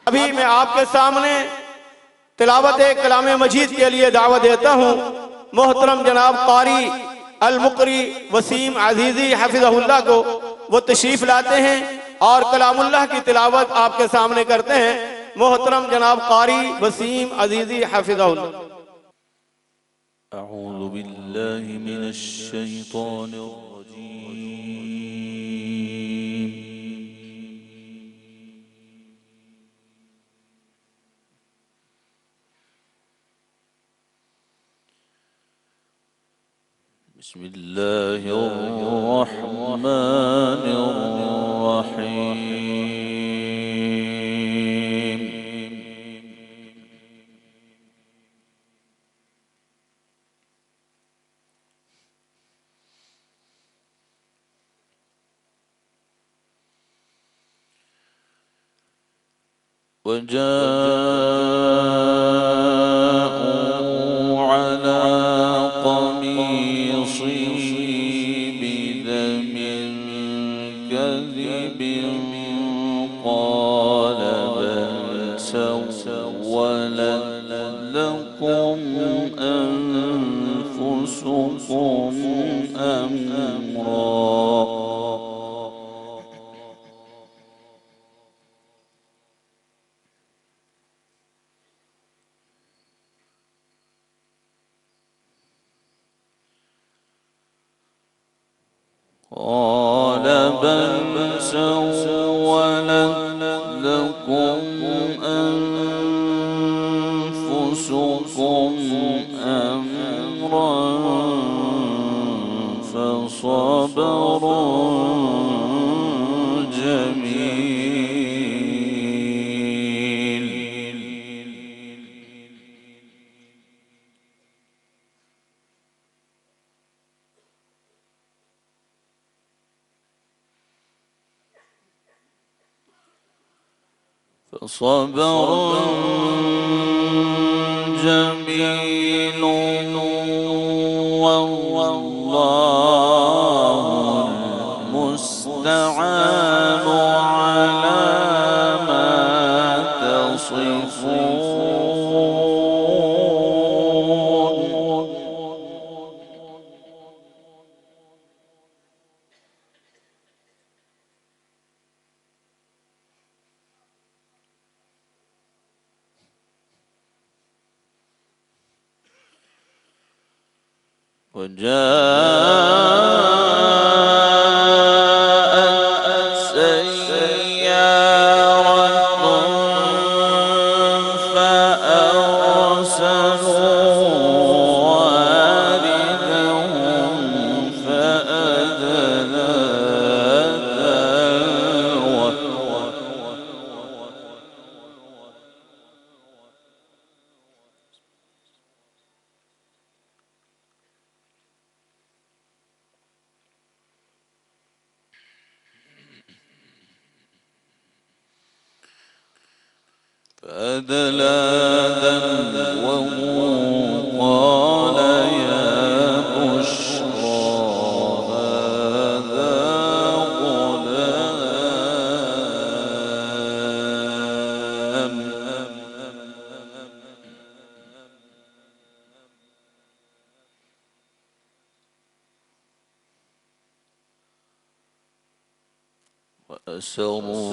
अभी मैं आपके सामने तिलावत कलाम मजीद के लिए दावत देता हूँ। मोहतरम जनाब कारी अल मुकरी वसीम अजीजी हफिज़हुल्लाह को वो तशरीफ लाते हैं और कलामुल्लाह की तिलावत आपके सामने करते हैं। मोहतरम जनाब कारी वसीम अजीजी हफिज़हुल्लाह। अऊज़ु बिल्लाहि मिनश शैतानिर बिस्मिल्लाहिर्रहमानिर्रहीम। वजाअू अला क़मीसिही बिदमिन कज़िबिन क़ाल बल सव्वलत लकुम अन्फुसुकुम अम्रा। قال بل سولت لكم أنفسكم أمرا فصبر جميل. فصبر جميل والله المستعان على ما تصفون. وجاءت سيارة فأرسلوا واردهم فأدلى دلوه. فأدلى دلوه قال يا بشرى هذا غلام.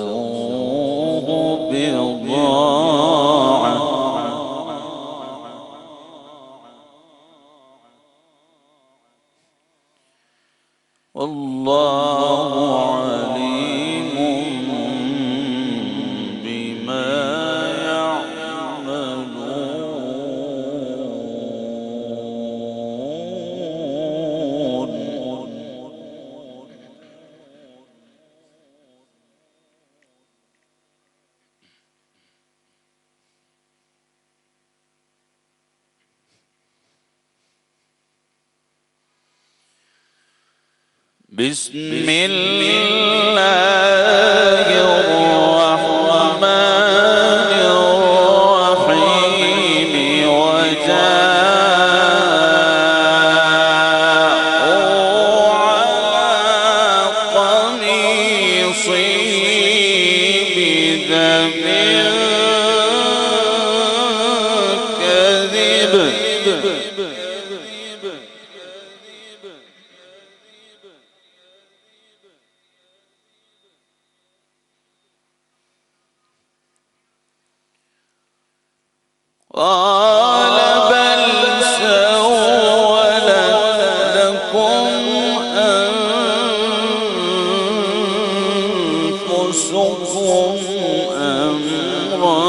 وأسروه بضاعة والله عليم بما يعملون. بسم الله الرحمن الرحيم وجاءوا على قميصه بدم كذب قال بل سولت لكم أنفسكم أمرا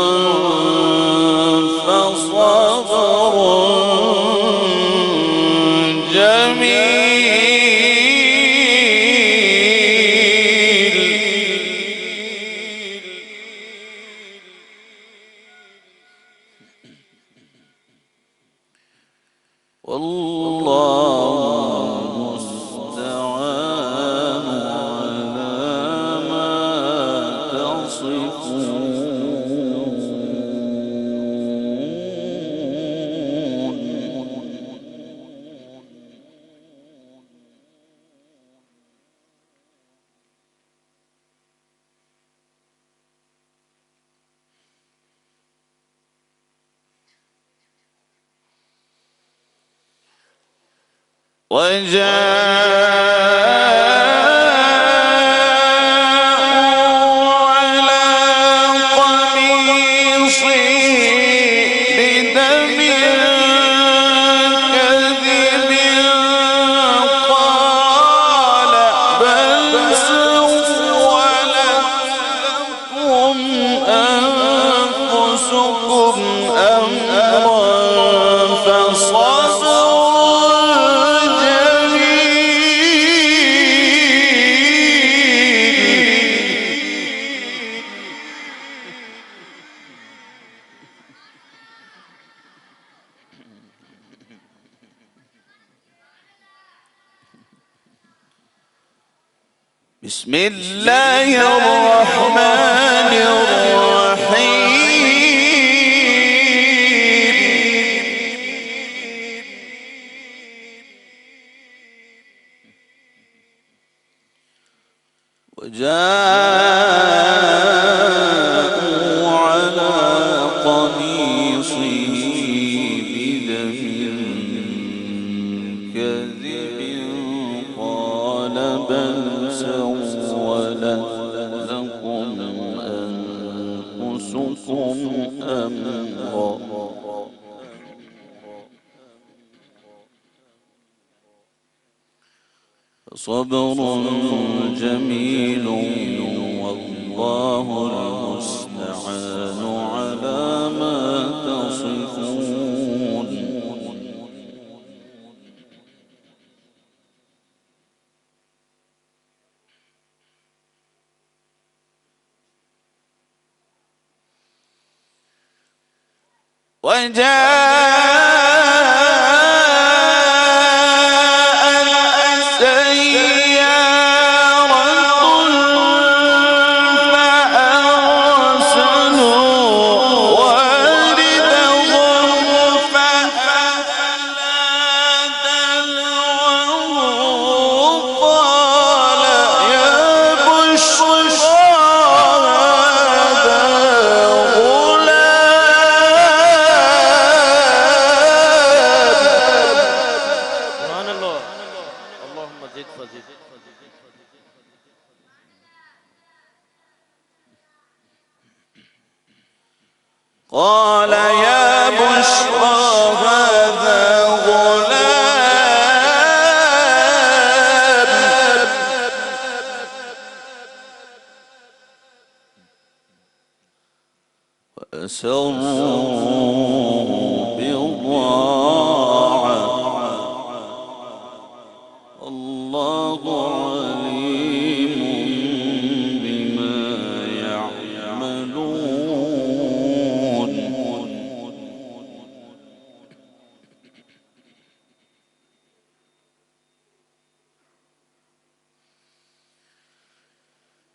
فصبر جميل والله المستعان على ما تصفون وجاءوا على قميصه بدم كذب قال بل سولت لكم أنفسكم أمرا فصبر بسم الله الرحمن الرحيم وجاءوا على قميصه بدم كذب قال بل سولت لكم أنفسكم أمرا فصبر جميل والله المستعان على ما تصفون وجاءت سيارة فأرسلوا واردهم فأدلى دلوه قال يا بشرى هذا سبحان الله اللهم زد فزد قال يا بشرى هذا غلام وأسروا بضاعة الله عليم بما يعملون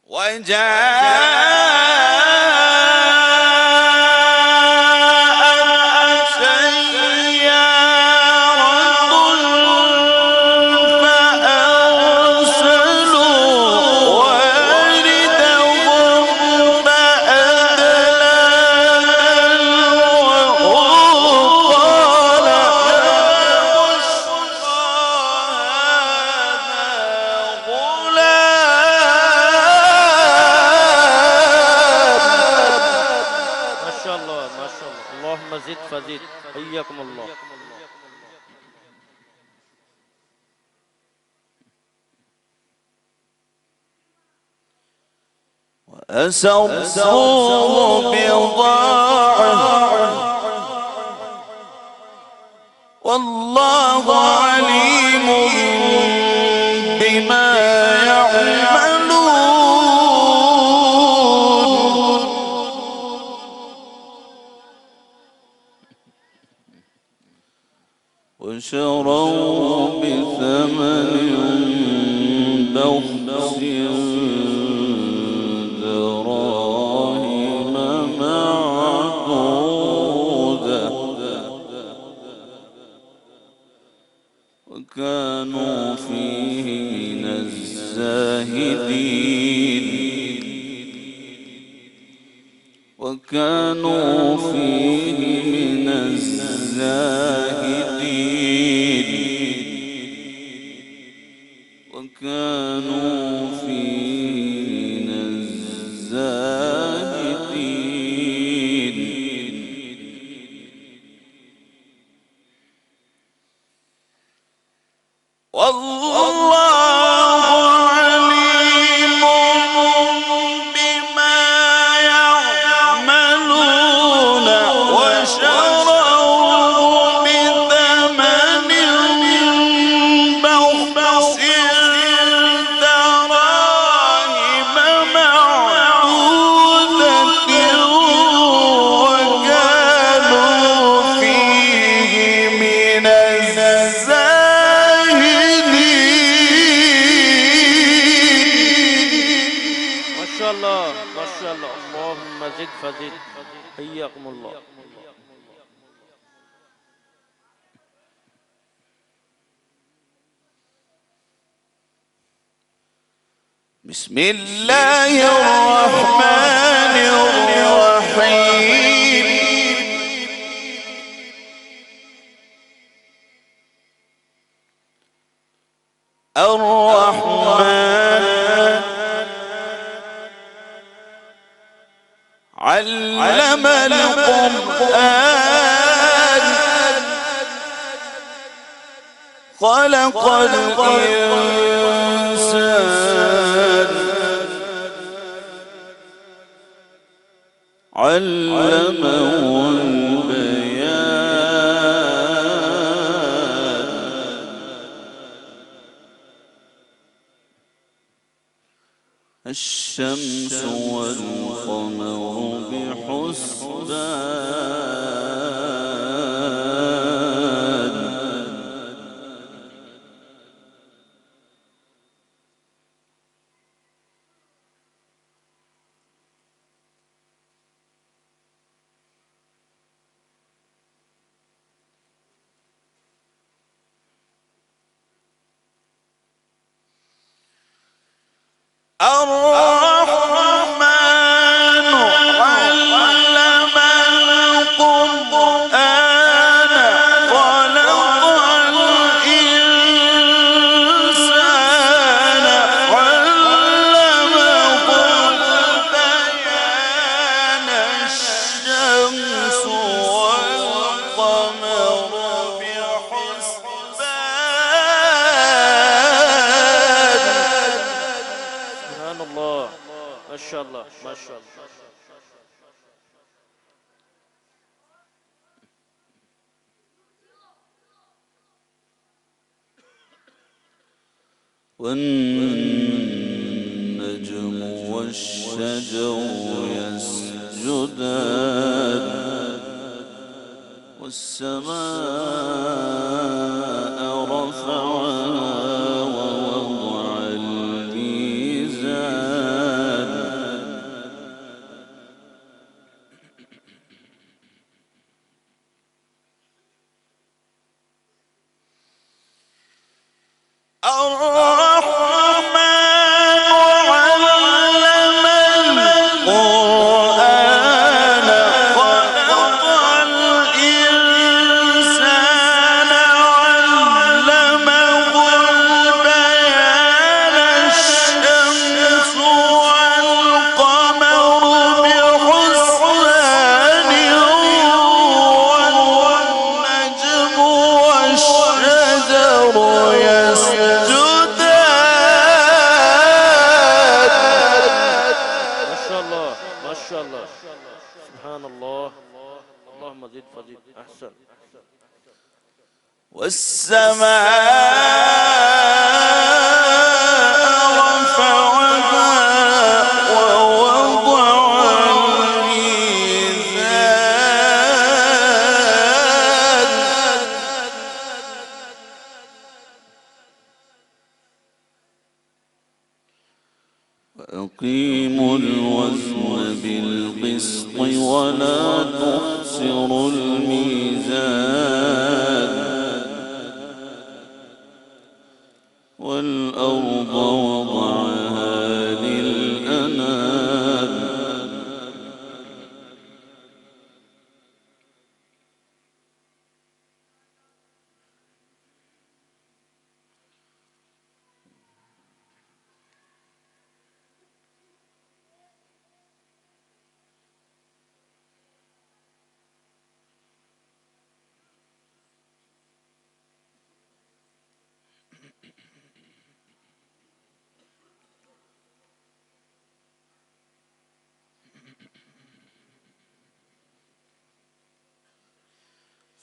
وجاءت سيارة فأرسلوا واردهم فأدلى دلوه قال يا بشرى هذا غلام. ما شاء الله ما شاء الله، اللهم زد فزد، حياكم الله. وأسروه بضاعة والله عليم بما يعملون. وشروه بثمن بخس دراهم معدودة وكانوا فيه من الزاهدين وكانوا فيه من الزاهدين وكانوا فيه من الزاهدين. والله عليم بما يعملون. وشروه بثمن بخس دراهم معدودة وكانوا فيه من الزاهدين. ما شاء الله ما شاء الله، اللهم زد فزد، حياكم الله. بسم الله الرحمن الرحيم. الرحمن علم القرآن خلق الإنسان علمه البيان. الشمس والقمر بحسبان الرحمن علم القرآن خلق الإنسان علمه البيان. الشمس والقمر بحسبان. سبحان الله، ما شاء الله ما شاء الله. والنجم والشجر يسجدان والسماء رفعها ووضع الميزان وأقيموا الوزن بالقسط ولا تخسروا الميزان والأرض وضعها للأنام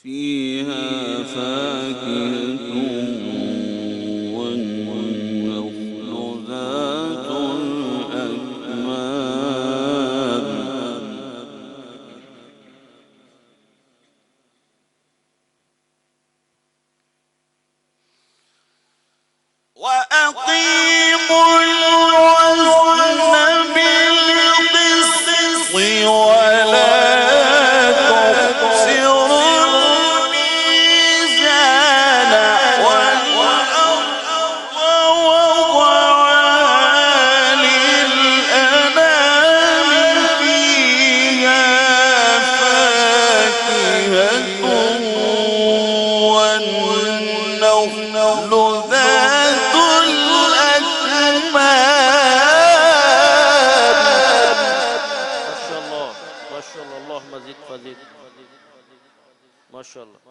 فيها فاكهة والنخل ذات الأكمام وأقيموا الوزن بالقسط ولا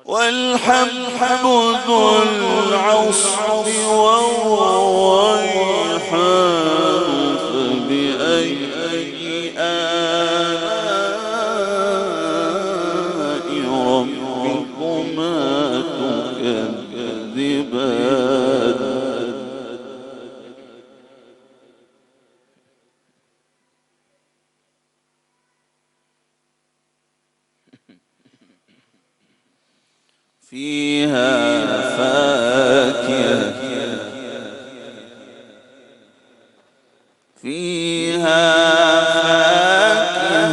والحب ذو العصف والريحان فبأي آلاء ربكما تكذبان فيها فاكهة فيها فاكهة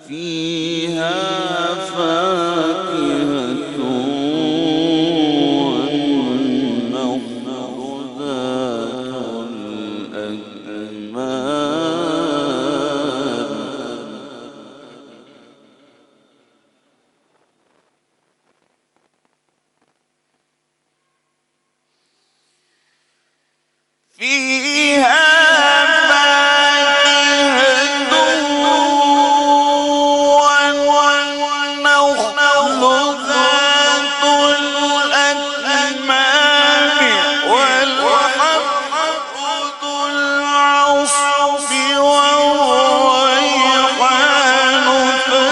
فيها فاكهة والنخل ذات الأكمام فيها فاكهة والنخل ذات الأكمام والحب ذو العصف والريحان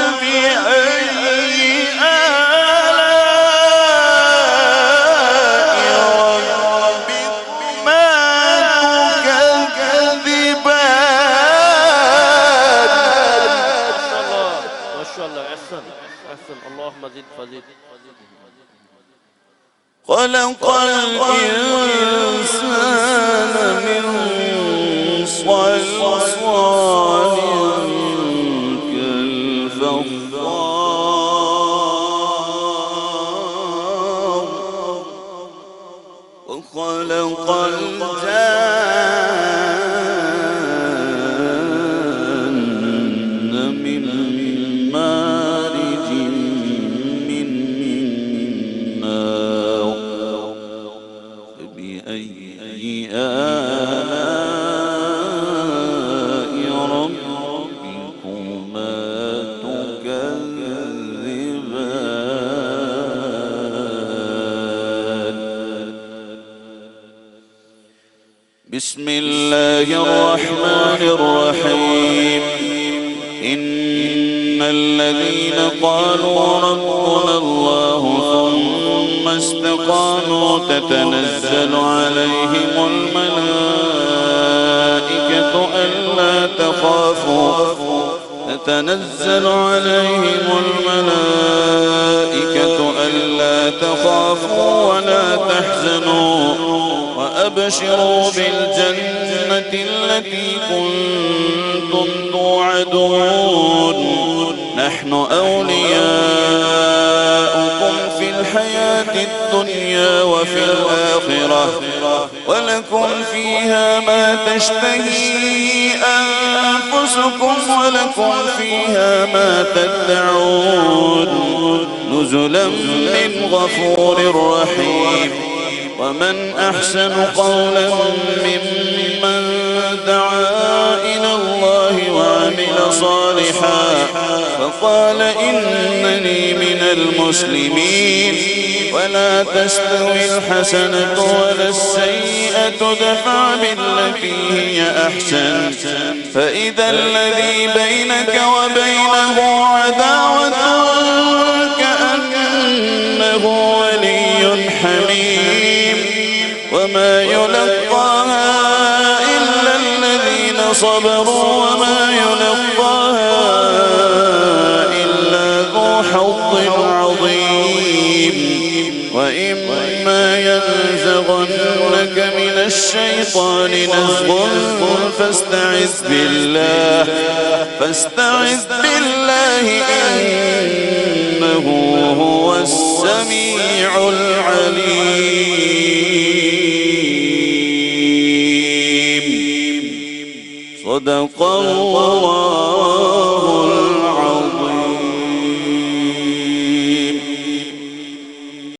فبأي خلق الإنسان من صلصال كالفخار بسم الله الرحمن الرحيم إن الذين قالوا ربنا الله ثم استقاموا تتنزل عليهم الملائكة ألا تخافوا ولا تحزنوا وأبشروا بالجنة التي كنتم توعدون نحن أولياؤكم في الحياة الدنيا وفي الآخرة ولكم فيها ما تشتهي أنفسكم ولكم فيها ما تدعون نزلا من غفور رحيم ومن أحسن قولا ممن دعا إلى الله وعمل صالحا فقال إنني من المسلمين ولا تستوي الحسنة ولا السيئة ادفع بالتي هي أحسن فإذا الذي بينك وبينه عداوة كأنه ولي حميم وما يلقاها إلا الذين صبروا وما يلقاها إلا ذو حظ عظيم وإما ينزغنك من الشيطان نزغ فاستعذ بالله إنه هو السميع العليم صدق الله